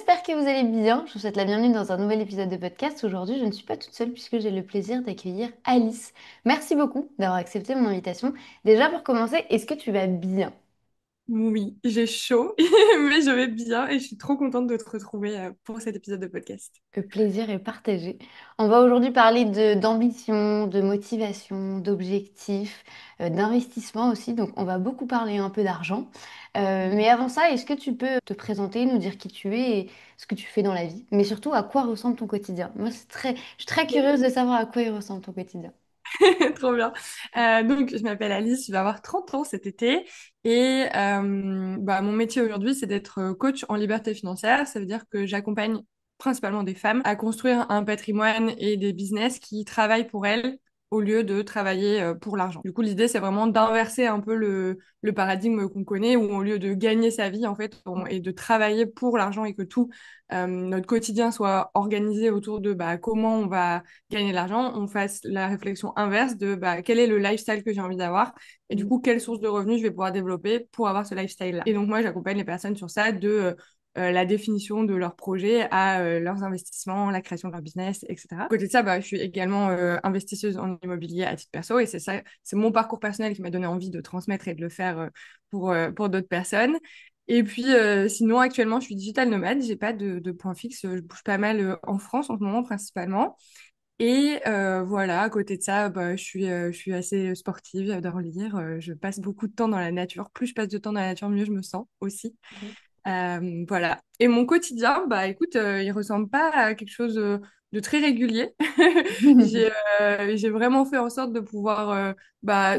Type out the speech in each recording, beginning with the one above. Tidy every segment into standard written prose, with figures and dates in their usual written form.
j'espère que vous allez bien. Je vous souhaite la bienvenue dans un nouvel épisode de podcast. Aujourd'hui, je ne suis pas toute seule puisque j'ai le plaisir d'accueillir Alice. Merci beaucoup d'avoir accepté mon invitation. Déjà, pour commencer, est-ce que tu vas bien? Oui, j'ai chaud, mais je vais bien et je suis trop contente de te retrouver pour cet épisode de podcast. Le plaisir est partagé. On va aujourd'hui parler d'ambition, de motivation, d'objectifs, d'investissement aussi. Donc, on va beaucoup parler un peu d'argent. Mais avant ça, est-ce que tu peux te présenter, nous dire qui tu es et ce que tu fais dans la vie? Mais surtout, à quoi ressemble ton quotidien? Moi, je suis très curieuse de savoir à quoi il ressemble ton quotidien. Trop bien. Donc, je m'appelle Alice, je vais avoir 30 ans cet été et mon métier aujourd'hui, c'est d'être coach en liberté financière. Ça veut dire que j'accompagne principalement des femmes à construire un patrimoine et des business qui travaillent pour elles au lieu de travailler pour l'argent. Du coup, l'idée, c'est vraiment d'inverser un peu le paradigme qu'on connaît où au lieu de gagner sa vie, en fait, et de travailler pour l'argent et que tout notre quotidien soit organisé autour de comment on va gagner de l'argent, on fasse la réflexion inverse de quel est le lifestyle que j'ai envie d'avoir et du Mm. coup, quelle source de revenus je vais pouvoir développer pour avoir ce lifestyle-là. Et donc, moi, j'accompagne les personnes sur ça de la définition de leurs projets à leurs investissements, la création de leur business, etc. À côté de ça, je suis également investisseuse en immobilier à titre perso et c'est ça, c'est mon parcours personnel qui m'a donné envie de transmettre et de le faire pour d'autres personnes. Et puis, sinon, actuellement, je suis digital nomade. J'ai pas de point fixe. Je bouge pas mal en France en ce moment, principalement. Et voilà, à côté de ça, je suis assez sportive, j'adore lire. Je passe beaucoup de temps dans la nature. Plus je passe de temps dans la nature, mieux je me sens aussi. Ok. Voilà. Et mon quotidien, écoute, il ressemble pas à quelque chose de très régulier. J'ai j'ai vraiment fait en sorte de pouvoir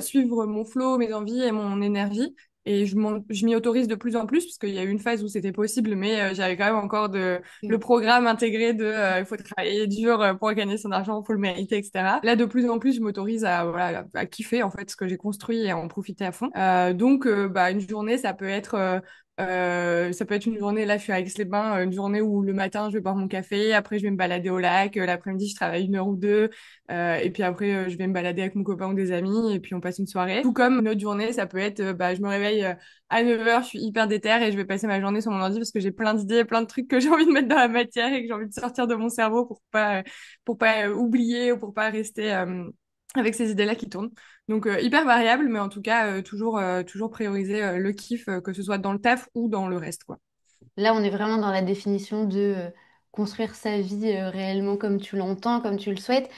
suivre mon flow, mes envies et mon énergie. Et je m'y autorise de plus en plus, parce qu'il y a eu une phase où c'était possible, mais j'avais quand même encore le programme intégré de il faut travailler dur pour gagner son argent, il faut le mériter, etc. Là, de plus en plus, je m'autorise à kiffer en fait ce que j'ai construit et à en profiter à fond. Une journée, ça peut être une journée, là je suis à Aix-les-Bains, une journée où le matin je vais boire mon café, après je vais me balader au lac, l'après-midi je travaille une heure ou deux, et puis après je vais me balader avec mon copain ou des amis, et puis on passe une soirée. Tout comme une autre journée, ça peut être, je me réveille à 9h, je suis hyper déter et je vais passer ma journée sur mon ordi parce que j'ai plein d'idées, plein de trucs que j'ai envie de mettre dans la matière et que j'ai envie de sortir de mon cerveau pour pas oublier ou pour pas rester avec ces idées-là qui tournent. Donc hyper variable, mais en tout cas toujours prioriser le kiff, que ce soit dans le taf ou dans le reste, quoi. Là, on est vraiment dans la définition de construire sa vie réellement comme tu l'entends, comme tu le souhaites.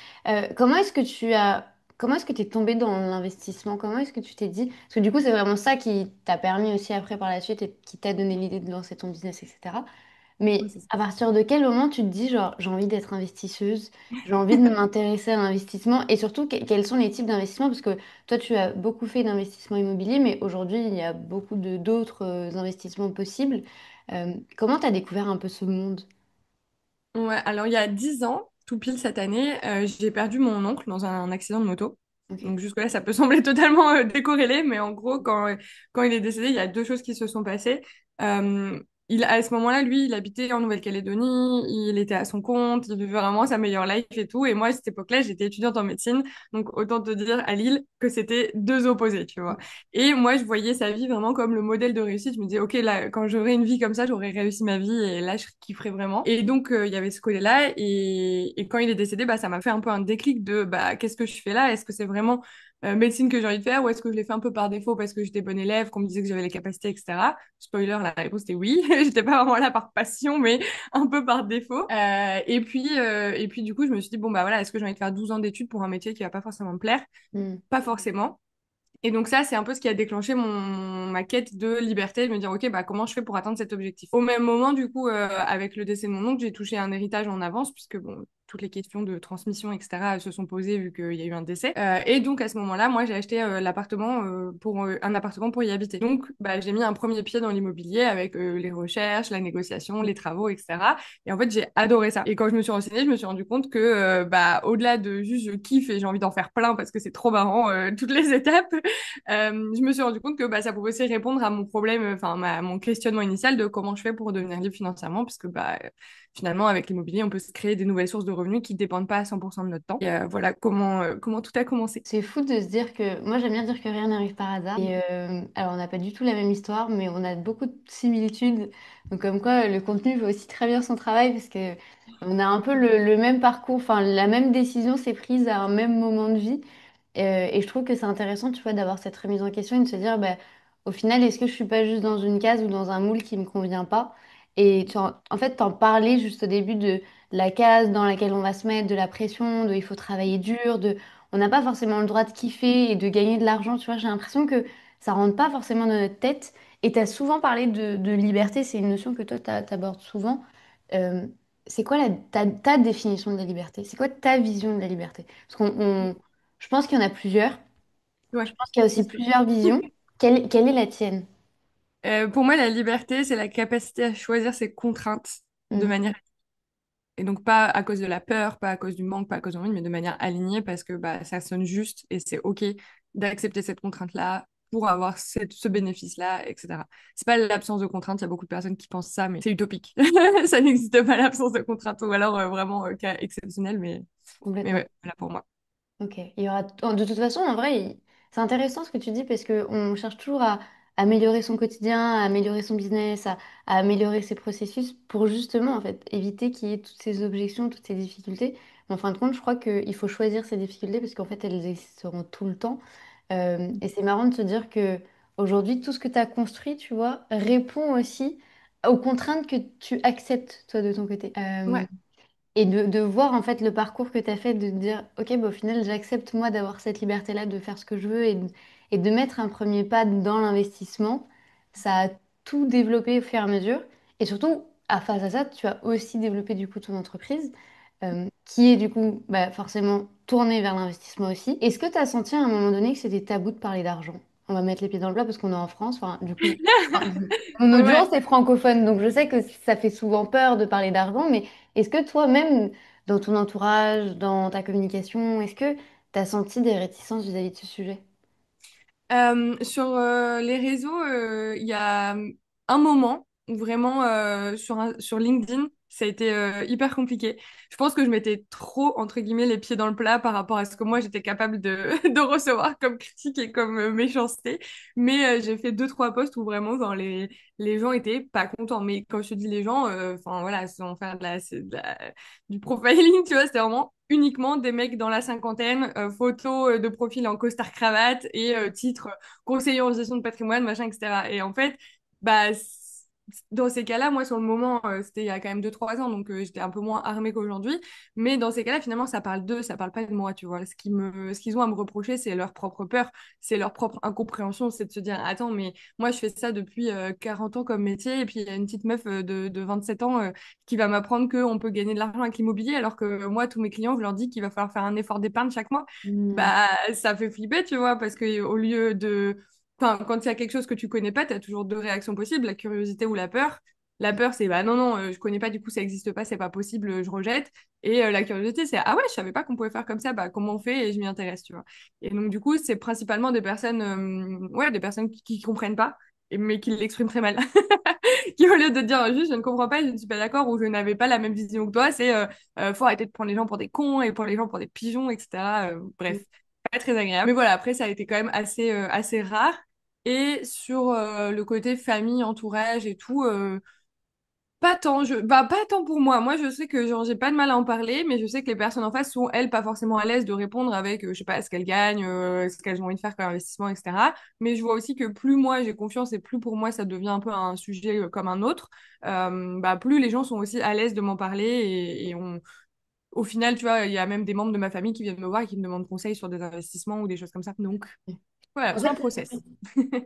Comment est-ce que tu es tombé dans l'investissement? Comment est-ce que tu t'es dit? Parce que du coup, c'est vraiment ça qui t'a permis aussi après par la suite et qui t'a donné l'idée de lancer ton business, etc. Ouais, Mais c'est ça. à partir de quel moment tu te dis, genre, j'ai envie d'être investisseuse, j'ai envie de m'intéresser à l'investissement et surtout, quels sont les types d'investissements? Parce que toi, tu as beaucoup fait d'investissements immobiliers, mais aujourd'hui, il y a beaucoup de d'autres investissements possibles. Comment tu as découvert un peu ce monde? Ouais, alors il y a 10 ans, tout pile cette année, j'ai perdu mon oncle dans un accident de moto. Ok. Donc jusque-là, ça peut sembler totalement décorrélé, mais en gros, quand il est décédé, il y a deux choses qui se sont passées. Euh, à ce moment-là, lui, il habitait en Nouvelle-Calédonie, il était à son compte, il vivait vraiment sa meilleure life et tout. Et moi, à cette époque-là, j'étais étudiante en médecine, donc autant te dire à Lille que c'était deux opposés, tu vois. Et moi, je voyais sa vie vraiment comme le modèle de réussite. Je me disais, OK, là, quand j'aurai une vie comme ça, j'aurai réussi ma vie et là, je kifferais vraiment. Et donc, il y avait ce côté-là. Et quand il est décédé, ça m'a fait un peu un déclic de, qu'est-ce que je fais là? Est-ce que c'est vraiment médecine que j'ai envie de faire ou est-ce que je l'ai fait un peu par défaut parce que j'étais bonne élève, qu'on me disait que j'avais les capacités, etc. Spoiler, la réponse était oui. J'étais pas vraiment là par passion, mais un peu par défaut. Et puis, du coup, je me suis dit, bon, voilà, est-ce que j'ai envie de faire 12 ans d'études pour un métier qui va pas forcément me plaire? Hmm. Pas forcément. Et donc ça, c'est un peu ce qui a déclenché ma quête de liberté, de me dire, OK, comment je fais pour atteindre cet objectif? Au même moment, du coup, avec le décès de mon oncle, j'ai touché un héritage en avance, puisque bon, toutes les questions de transmission, etc., se sont posées vu qu'il y a eu un décès. Et donc, à ce moment-là, moi, j'ai acheté un appartement pour y habiter. Donc, j'ai mis un premier pied dans l'immobilier avec les recherches, la négociation, les travaux, etc. Et en fait, j'ai adoré ça. Et quand je me suis renseignée, je me suis rendu compte que, au-delà de juste je kiffe et j'ai envie d'en faire plein parce que c'est trop marrant, toutes les étapes, je me suis rendu compte que ça pouvait aussi répondre à mon problème, enfin, mon questionnement initial de comment je fais pour devenir libre financièrement, puisque finalement, avec l'immobilier, on peut se créer des nouvelles sources de revenus qui dépendent pas à 100% de notre temps. Et voilà comment tout a commencé. C'est fou de se dire que, moi j'aime bien dire que rien n'arrive par hasard. Et alors on n'a pas du tout la même histoire, mais on a beaucoup de similitudes. Donc comme quoi le contenu fait aussi très bien son travail parce que on a un peu le même parcours, enfin la même décision s'est prise à un même moment de vie. Et je trouve que c'est intéressant, tu vois, d'avoir cette remise en question et de se dire, bah, au final, est-ce que je suis pas juste dans une case ou dans un moule qui me convient pas? Et en fait, t'en parlais juste au début de la case dans laquelle on va se mettre, de la pression, de il faut travailler dur, de on n'a pas forcément le droit de kiffer et de gagner de l'argent, tu vois. J'ai l'impression que ça rentre pas forcément dans notre tête. Et tu as souvent parlé de liberté, c'est une notion que toi, t'abordes souvent. Euh, c'est quoi ta définition de la liberté? C'est quoi ta vision de la liberté? Parce je pense qu'il y en a plusieurs. Je Ouais, pense qu'il y a c'est aussi sûr. plusieurs visions. Quelle est la tienne? Pour moi, la liberté, c'est la capacité à choisir ses contraintes de Mhm. manière. Et donc, pas à cause de la peur, pas à cause du manque, pas à cause de l'envie, mais de manière alignée parce que bah, ça sonne juste et c'est OK d'accepter cette contrainte-là pour avoir ce bénéfice-là, etc. C'est pas l'absence de contrainte, il y a beaucoup de personnes qui pensent ça, mais c'est utopique. Ça n'existe pas l'absence de contrainte ou alors vraiment cas exceptionnel, mais Complètement. ouais, voilà pour moi. Ok. Il y aura... De toute façon, en vrai, c'est intéressant ce que tu dis parce qu'on cherche toujours à améliorer son quotidien, à améliorer son business, à améliorer ses processus pour justement, en fait, éviter qu'il y ait toutes ces objections, toutes ces difficultés. Mais en fin de compte, je crois qu'il faut choisir ces difficultés parce qu'en fait, elles existeront tout le temps. Et c'est marrant de se dire que aujourd'hui, tout ce que tu as construit, tu vois, répond aussi aux contraintes que tu acceptes, toi, de ton côté. Ouais. Et de voir en fait le parcours que tu as fait, de te dire, ok, bah, au final, j'accepte moi d'avoir cette liberté-là de faire ce que je veux et de mettre un premier pas dans l'investissement, ça a tout développé au fur et à mesure. Et surtout, face à ça, tu as aussi développé du coup ton entreprise, qui est du coup bah, forcément tournée vers l'investissement aussi. Est-ce que tu as senti à un moment donné que c'était tabou de parler d'argent? On va mettre les pieds dans le plat parce qu'on est en France, enfin, du coup. Enfin, mon Ouais. audience est francophone, donc je sais que ça fait souvent peur de parler d'argent, mais est-ce que toi-même, dans ton entourage, dans ta communication, est-ce que tu as senti des réticences vis-à-vis de ce sujet? Sur les réseaux, il y a un moment où vraiment sur LinkedIn, ça a été hyper compliqué. Je pense que je mettais trop, entre guillemets, les pieds dans le plat par rapport à ce que moi j'étais capable de, de recevoir comme critique et comme méchanceté. Mais j'ai fait deux, trois posts où vraiment genre, les gens étaient pas contents. Mais quand je te dis les gens, enfin voilà, sans faire du profiling, tu vois, c'était vraiment uniquement des mecs dans la cinquantaine, photos de profil en costard-cravate et titre conseiller en gestion de patrimoine, machin, etc. Et en fait, bah, dans ces cas-là, moi, sur le moment, c'était il y a quand même 2 3 ans, donc j'étais un peu moins armée qu'aujourd'hui. Mais dans ces cas-là, finalement, ça parle d'eux, ça parle pas de moi, tu vois. Ce qu'ils ont à me reprocher, c'est leur propre peur, c'est leur propre incompréhension, c'est de se dire, attends, mais moi, je fais ça depuis 40 ans comme métier, et puis il y a une petite meuf de 27 ans qui va m'apprendre qu'on peut gagner de l'argent avec l'immobilier, alors que moi, tous mes clients, je leur dis qu'il va falloir faire un effort d'épargne chaque mois. Hmm. Bah, ça fait flipper, tu vois, parce que au lieu de... Enfin, quand il y a quelque chose que tu connais pas, tu as toujours deux réactions possibles, la curiosité ou la peur. La peur, c'est bah non, non, je connais pas, du coup, ça existe pas, c'est pas possible, je rejette. Et la curiosité, c'est ah ouais, je savais pas qu'on pouvait faire comme ça, bah comment on fait et je m'y intéresse, tu vois. Et donc, du coup, c'est principalement des personnes, ouais, des personnes qui comprennent pas, mais qui l'expriment très mal. Qui, au lieu de dire juste je ne comprends pas, je ne suis pas d'accord ou je n'avais pas la même vision que toi, c'est faut arrêter de prendre les gens pour des cons et pour les gens pour des pigeons, etc. Bref, pas très agréable. Mais voilà, après, ça a été quand même assez rare. Et sur le côté famille, entourage et tout, pas tant pour moi. Moi, je sais que genre j'ai pas de mal à en parler, mais je sais que les personnes en face sont elles pas forcément à l'aise de répondre avec, je sais pas, ce qu'elles gagnent, ce qu'elles ont envie de faire comme investissement, etc. Mais je vois aussi que plus moi j'ai confiance et plus pour moi ça devient un peu un sujet comme un autre, bah plus les gens sont aussi à l'aise de m'en parler au final, tu vois, il y a même des membres de ma famille qui viennent me voir et qui me demandent conseil sur des investissements ou des choses comme ça. Donc voilà, En c'est un fait, process.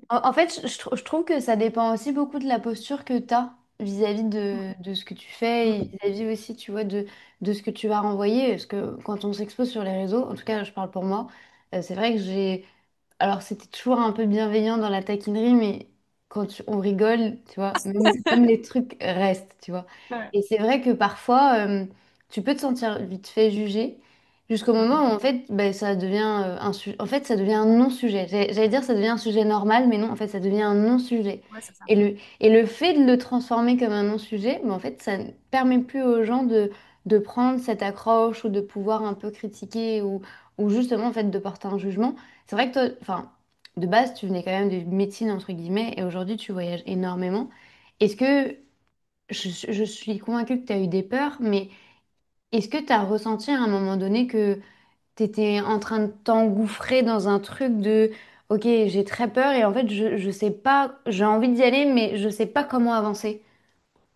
en fait, je trouve que ça dépend aussi beaucoup de la posture que tu as vis-à-vis de ce que tu fais et vis-à-vis aussi, tu vois, de ce que tu vas renvoyer. Parce que quand on s'expose sur les réseaux, en tout cas, je parle pour moi, c'est vrai que j'ai alors, c'était toujours un peu bienveillant dans la taquinerie, mais on rigole, tu vois, même les trucs restent, tu vois. Ouais. Et c'est vrai que parfois, tu peux te sentir vite fait juger, jusqu'au moment où, en fait, ben, ça devient en fait, ça devient un non-sujet. J'allais dire, ça devient un sujet normal, mais non, en fait, ça devient un non-sujet. Ouais, c'est ça. Et le fait de le transformer comme un non-sujet, ben, en fait, ça ne permet plus aux gens de prendre cette accroche ou de pouvoir un peu critiquer ou justement en fait de porter un jugement. C'est vrai que toi, enfin, de base, tu venais quand même de médecine entre guillemets et aujourd'hui tu voyages énormément. Est-ce que je suis convaincue que tu as eu des peurs, mais est-ce que tu as ressenti à un moment donné que tu étais en train de t'engouffrer dans un truc de OK, j'ai très peur et en fait, je sais pas, j'ai envie d'y aller, mais je sais pas comment avancer.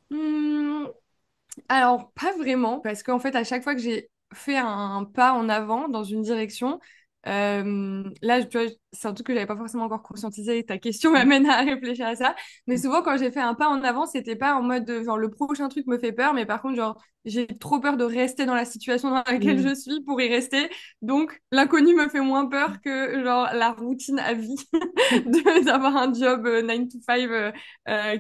Hmm, alors, pas vraiment, parce qu'en fait, à chaque fois que j'ai fait un pas en avant dans une direction, là, tu vois, c'est un truc que j'avais pas forcément encore conscientisé, ta question m'amène à réfléchir à ça, mais souvent, quand j'ai fait un pas en avant, c'était pas en mode, genre, le prochain truc me fait peur, mais par contre, genre, j'ai trop peur de rester dans la situation dans laquelle Mm. je suis pour y rester, donc l'inconnu me fait moins peur que, genre, la routine à vie d'avoir un job 9 to 5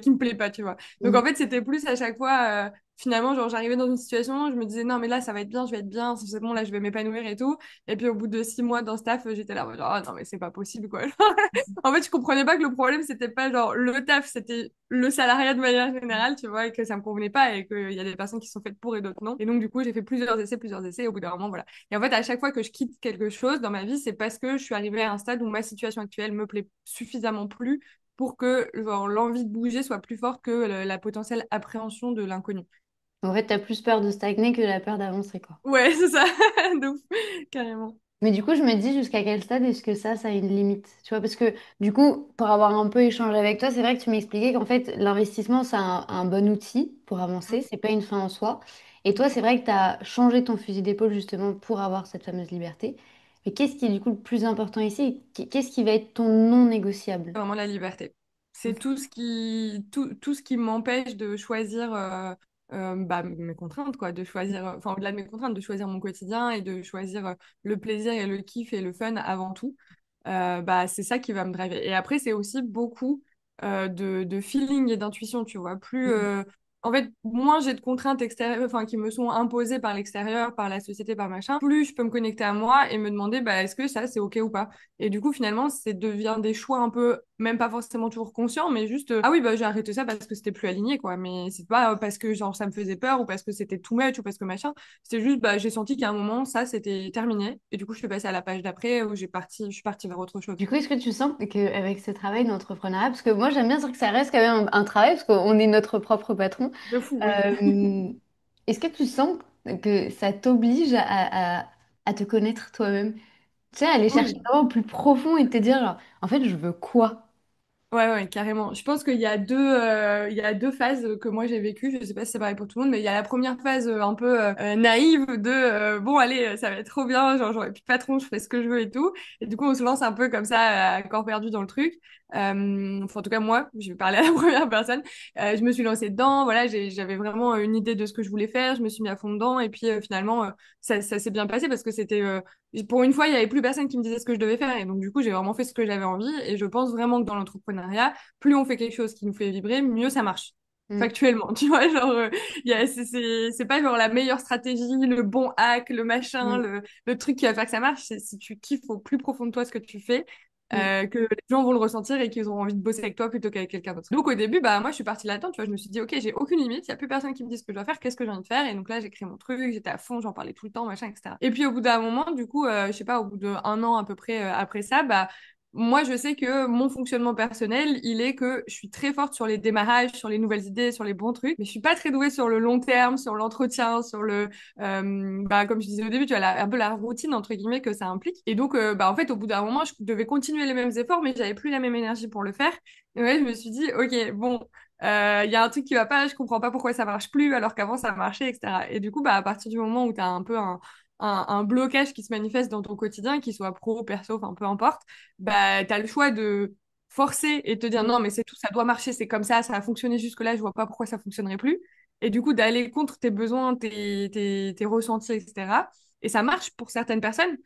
qui me plaît pas, tu vois. Donc, en Mm. fait, c'était plus à chaque fois finalement, genre, j'arrivais dans une situation, je me disais, non, mais là, ça va être bien, je vais être bien, c'est bon, là, je vais m'épanouir et tout. Et puis, au bout de 6 mois dans ce taf, j'étais là, genre, ah, non, mais c'est pas possible, quoi. En fait, je comprenais pas que le problème, c'était pas, genre, le taf, c'était le salariat de manière générale, tu vois, et que ça me convenait pas et qu'il y a des personnes qui sont faites pour et d'autres non. Et donc, du coup, j'ai fait plusieurs essais, et au bout d'un moment, voilà. Et en fait, à chaque fois que je quitte quelque chose dans ma vie, c'est parce que je suis arrivée à un stade où ma situation actuelle me plaît suffisamment plus pour que, genre, l'envie de bouger soit plus forte que la potentielle appréhension de l'inconnu. En fait, t'as plus peur de stagner que la peur d'avancer, quoi. Ouais, c'est ça, de ouf, carrément. Mais du coup, je me dis jusqu'à quel stade est-ce que ça a une limite? Tu vois, parce que du coup, pour avoir un peu échangé avec toi, c'est vrai que tu m'expliquais qu'en fait, l'investissement, c'est un bon outil pour avancer, c'est pas une fin en soi. Et toi, c'est vrai que tu as changé ton fusil d'épaule justement pour avoir cette fameuse liberté. Mais qu'est-ce qui est du coup le plus important ici? Qu'est-ce qui va être ton non négociable? Vraiment la liberté. C'est Ok. tout ce qui m'empêche de choisir bah, mes contraintes, quoi, de choisir, enfin, au-delà de mes contraintes, de choisir mon quotidien et de choisir le plaisir et le kiff et le fun avant tout. Bah, c'est ça qui va me driver. Et après, c'est aussi beaucoup de feeling et d'intuition, tu vois. Mhm. En fait, moins j'ai de contraintes extérieures, enfin, qui me sont imposées par l'extérieur, par la société, par machin, plus je peux me connecter à moi et me demander, bah, est-ce que ça, c'est OK ou pas? Et du coup, finalement, c'est devient des choix un peu, même pas forcément toujours conscients, mais juste, ah oui, bah, j'ai arrêté ça parce que c'était plus aligné, quoi. Mais c'est pas parce que, genre, ça me faisait peur ou parce que c'était too much ou parce que machin. C'était juste, bah, j'ai senti qu'à un moment, ça, c'était terminé. Et du coup, je suis passée à la page d'après où je suis partie vers autre chose. Du coup, est-ce que tu sens qu'avec ce travail d'entrepreneuriat, parce que moi j'aime bien dire que ça reste quand même un travail, parce qu'on est notre propre patron, De fou, oui. euh, est-ce que tu sens que ça t'oblige à te connaître toi-même? Tu sais, aller chercher Oui. vraiment au plus profond et te dire, genre, en fait, je veux quoi? Ouais, ouais, carrément. Je pense qu'il y a il y a deux phases que moi j'ai vécues. Je sais pas si c'est pareil pour tout le monde, mais il y a la première phase un peu naïve de bon, allez, ça va être trop bien, genre j'aurai plus de patron, je fais ce que je veux et tout. Et du coup, on se lance un peu comme ça, à corps perdu dans le truc. Enfin, en tout cas, moi, je vais parler à la première personne. Je me suis lancée dedans, voilà, j'avais vraiment une idée de ce que je voulais faire, je me suis mis à fond dedans, et puis finalement, ça s'est bien passé parce que c'était pour une fois, il y avait plus personne qui me disait ce que je devais faire. Et donc, du coup, j'ai vraiment fait ce que j'avais envie. Et je pense vraiment que dans l'entrepreneuriat, plus on fait quelque chose qui nous fait vibrer, mieux ça marche. Mm, Factuellement, tu vois, genre, c'est pas genre la meilleure stratégie, le bon hack, le machin, mm, le truc qui va faire que ça marche. C'est si tu kiffes au plus profond de toi ce que tu fais, mm. que les gens vont le ressentir et qu'ils auront envie de bosser avec toi plutôt qu'avec quelqu'un d'autre. Donc, au début, bah, moi, je suis partie là-dedans, tu vois, je me suis dit, OK, j'ai aucune limite, il y a plus personne qui me dit ce que je dois faire, qu'est-ce que j'ai envie de faire? Et donc là, j'ai créé mon truc, j'étais à fond, j'en parlais tout le temps, machin, etc. Et puis, au bout d'un moment, du coup, je sais pas, au bout d'un an à peu près après ça, bah, moi, je sais que mon fonctionnement personnel, il est que je suis très forte sur les démarrages, sur les nouvelles idées, sur les bons trucs, mais je suis pas très douée sur le long terme, sur l'entretien, sur bah, comme je disais au début, tu vois, un peu la routine, entre guillemets, que ça implique. Et donc, bah, en fait, au bout d'un moment, je devais continuer les mêmes efforts, mais j'avais plus la même énergie pour le faire. Et ouais, je me suis dit, OK, bon, il y a un truc qui va pas, je comprends pas pourquoi ça marche plus, alors qu'avant, ça marchait, etc. Et du coup, bah, à partir du moment où tu as un peu un blocage qui se manifeste dans ton quotidien, qu'il soit pro, perso, enfin peu importe, bah, tu as le choix de forcer et te dire non, mais c'est tout, ça doit marcher, c'est comme ça a fonctionné jusque-là, je vois pas pourquoi ça fonctionnerait plus. Et du coup, d'aller contre tes besoins, tes ressentis, etc. Et ça marche pour certaines personnes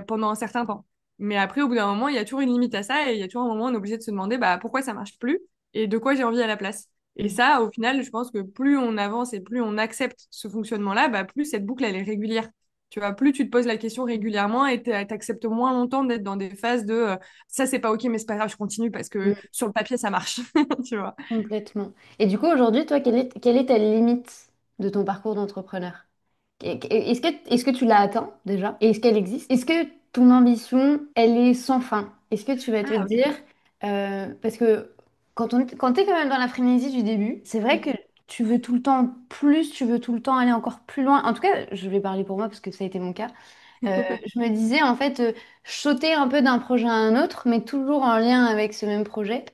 pendant un certain temps. Mais après, au bout d'un moment, il y a toujours une limite à ça et il y a toujours un moment où on est obligé de se demander bah, pourquoi ça marche plus et de quoi j'ai envie à la place. Et Mm. ça, au final, je pense que plus on avance et plus on accepte ce fonctionnement-là, bah, plus cette boucle, elle est régulière. Tu vois, plus tu te poses la question régulièrement et t'acceptes moins longtemps d'être dans des phases de ça, c'est pas OK, mais c'est pas grave, je continue parce que Mm. sur le papier, ça marche. Tu vois. Complètement. Et du coup, aujourd'hui, toi, quelle est ta limite de ton parcours d'entrepreneur? Est-ce que tu l'as atteint déjà? Et est-ce qu'elle existe? Est-ce que ton ambition, elle est sans fin? Est-ce que tu vas te Ah, ok. dire, parce que quand tu es quand même dans la frénésie du début, c'est vrai que tu veux tout le temps plus, tu veux tout le temps aller encore plus loin. En tout cas, je vais parler pour moi parce que ça a été mon cas. Je me disais en fait, sauter un peu d'un projet à un autre, mais toujours en lien avec ce même projet.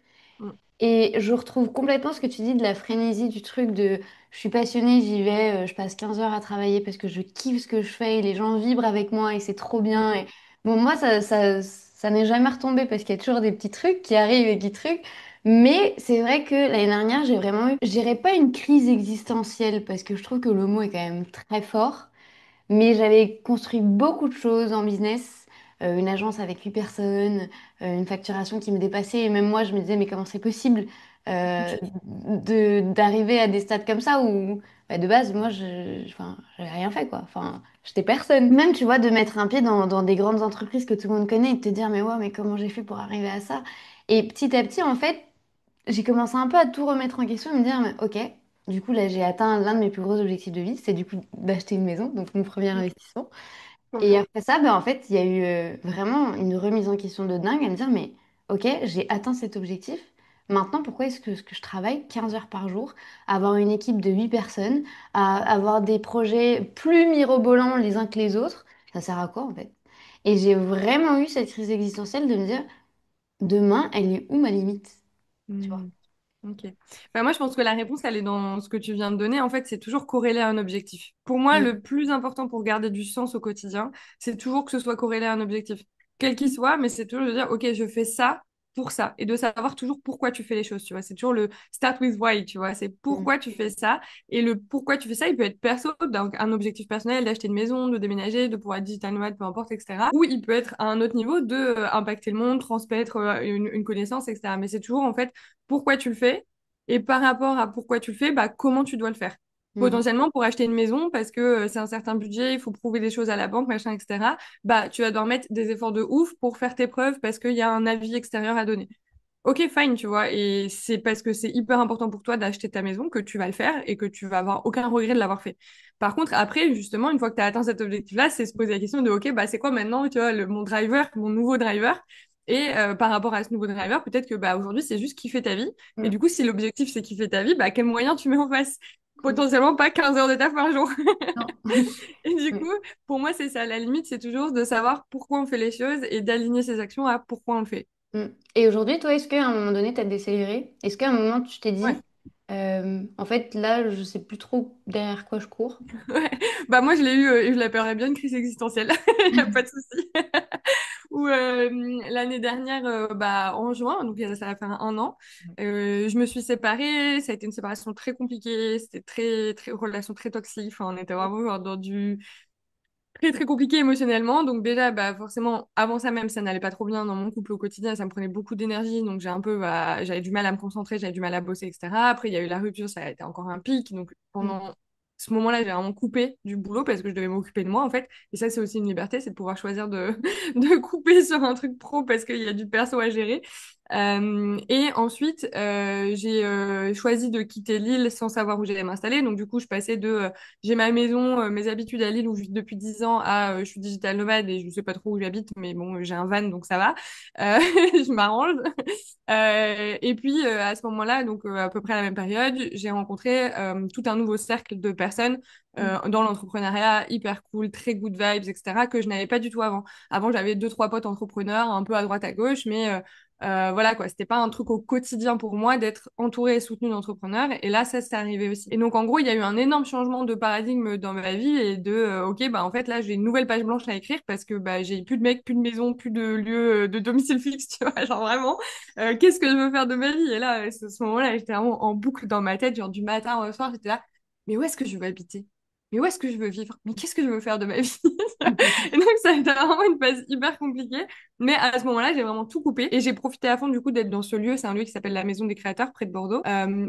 Mm, Et je retrouve complètement ce que tu dis de la frénésie du truc de je suis passionnée, j'y vais, je passe 15 heures à travailler parce que je kiffe ce que je fais et les gens vibrent avec moi et c'est trop bien. Et bon, moi, ça n'est jamais retombé parce qu'il y a toujours des petits trucs qui arrivent et qui trucs. Mais c'est vrai que l'année dernière, j'ai vraiment eu, je dirais pas une crise existentielle parce que je trouve que le mot est quand même très fort. Mais j'avais construit beaucoup de choses en business, une agence avec 8 personnes, une facturation qui me dépassait. Et même moi, je me disais, mais comment c'est possible d'arriver à des stades comme ça où, bah, de base, moi, enfin, j'avais rien fait, quoi. Enfin, j'étais personne. Même, tu vois, de mettre un pied dans des grandes entreprises que tout le monde connaît et de te dire, mais ouais, mais comment j'ai fait pour arriver à ça? Et petit à petit, en fait, j'ai commencé un peu à tout remettre en question et me dire, mais ok, du coup, là, j'ai atteint l'un de mes plus gros objectifs de vie, c'est du coup d'acheter une maison, donc mon premier mm, investissement. trop Et bien. après ça, ben, en fait, il y a eu vraiment une remise en question de dingue à me dire, mais ok, j'ai atteint cet objectif. Maintenant, pourquoi est-ce que je travaille 15 heures par jour, à avoir une équipe de 8 personnes, à avoir des projets plus mirobolants les uns que les autres? Ça sert à quoi en fait? Et j'ai vraiment eu cette crise existentielle de me dire, demain, elle est où ma limite? Tu vois? Mm. Ok. Bah, moi, je pense que la réponse, elle est dans ce que tu viens de donner. En fait, c'est toujours corrélé à un objectif. Pour moi, Mm. le plus important pour garder du sens au quotidien, c'est toujours que ce soit corrélé à un objectif, quel qu'il soit, mais c'est toujours de dire, OK, je fais ça pour ça, et de savoir toujours pourquoi tu fais les choses, tu vois. C'est toujours le start with why, tu vois. C'est Mm. pourquoi tu fais ça, et le pourquoi tu fais ça, il peut être perso, donc un objectif personnel, d'acheter une maison, de déménager, de pouvoir être digital nomade, peu importe, etc. Ou il peut être à un autre niveau de impacter le monde, transmettre une connaissance, etc. Mais c'est toujours, en fait, pourquoi tu le fais et par rapport à pourquoi tu le fais, bah, comment tu dois le faire. Mm. Potentiellement pour acheter une maison parce que c'est un certain budget, il faut prouver des choses à la banque, machin, etc. Bah, tu vas devoir mettre des efforts de ouf pour faire tes preuves parce qu'il y a un avis extérieur à donner. Ok, fine, tu vois, et c'est parce que c'est hyper important pour toi d'acheter ta maison que tu vas le faire et que tu vas avoir aucun regret de l'avoir fait. Par contre, après, justement, une fois que tu as atteint cet objectif-là, c'est se poser la question de, ok, bah, c'est quoi maintenant, tu vois, mon driver, mon nouveau driver? Et par rapport à ce nouveau driver, peut-être que bah, aujourd'hui, c'est juste kiffer ta vie. Et Mm. du coup, si l'objectif, c'est kiffer ta vie, bah, quel moyen tu mets en face? Mm. Potentiellement pas 15 heures de taf par jour. Non. Et du Mm. coup, pour moi, c'est ça. La limite, c'est toujours de savoir pourquoi on fait les choses et d'aligner ses actions à pourquoi on le fait. Mm. Et aujourd'hui, toi, est-ce qu'à un moment donné, tu as décéléré? Est-ce qu'à un moment, tu t'es Ouais. dit, en fait, là, je sais plus trop derrière quoi je cours? Ouais. Bah moi je l'ai eu et je l'appellerais bien une crise existentielle. Il n'y a pas de souci. Ou l'année dernière, bah en juin, donc ça va faire un an, je me suis séparée. Ça a été une séparation très compliquée. C'était très relation très toxique. Enfin, on était vraiment genre dans du très compliqué émotionnellement. Donc déjà, bah forcément, avant ça même, ça n'allait pas trop bien dans mon couple au quotidien. Ça me prenait beaucoup d'énergie. Donc j'ai un peu, bah, j'avais du mal à me concentrer, j'avais du mal à bosser, etc. Après, il y a eu la rupture, ça a été encore un pic. Donc Mm. pendant ce moment-là, j'ai vraiment coupé du boulot parce que je devais m'occuper de moi, en fait. Et ça, c'est aussi une liberté, c'est de pouvoir choisir de, de couper sur un truc pro parce qu'il y a du perso à gérer. Et ensuite, j'ai choisi de quitter l'île sans savoir où j'allais m'installer. Donc du coup, je passais de j'ai ma maison, mes habitudes à Lille où je vis depuis 10 ans à je suis digital nomade et je sais pas trop où j'habite, mais bon, j'ai un van donc ça va. Je m'arrange. Et puis à ce moment-là, donc à peu près à la même période, j'ai rencontré tout un nouveau cercle de personnes Mm. dans l'entrepreneuriat, hyper cool, très good vibes, etc., que je n'avais pas du tout avant. Avant, j'avais deux, trois potes entrepreneurs, un peu à droite, à gauche, mais voilà quoi, c'était pas un truc au quotidien pour moi d'être entourée et soutenue d'entrepreneurs. Et là, ça, c'est arrivé aussi. Et donc, en gros, il y a eu un énorme changement de paradigme dans ma vie et de, ok, bah en fait, là, j'ai une nouvelle page blanche à écrire parce que bah j'ai plus de mec, plus de maison, plus de lieu de domicile fixe, tu vois, genre vraiment, qu'est-ce que je veux faire de ma vie? Et là, à ce moment-là, j'étais vraiment en boucle dans ma tête, genre du matin au soir, j'étais là, mais où est-ce que je veux habiter? Mais où est-ce que je veux vivre? Mais qu'est-ce que je veux faire de ma vie? Et donc, ça a été vraiment une phase hyper compliquée. Mais à ce moment-là, j'ai vraiment tout coupé et j'ai profité à fond du coup d'être dans ce lieu. C'est un lieu qui s'appelle la Maison des Créateurs près de Bordeaux,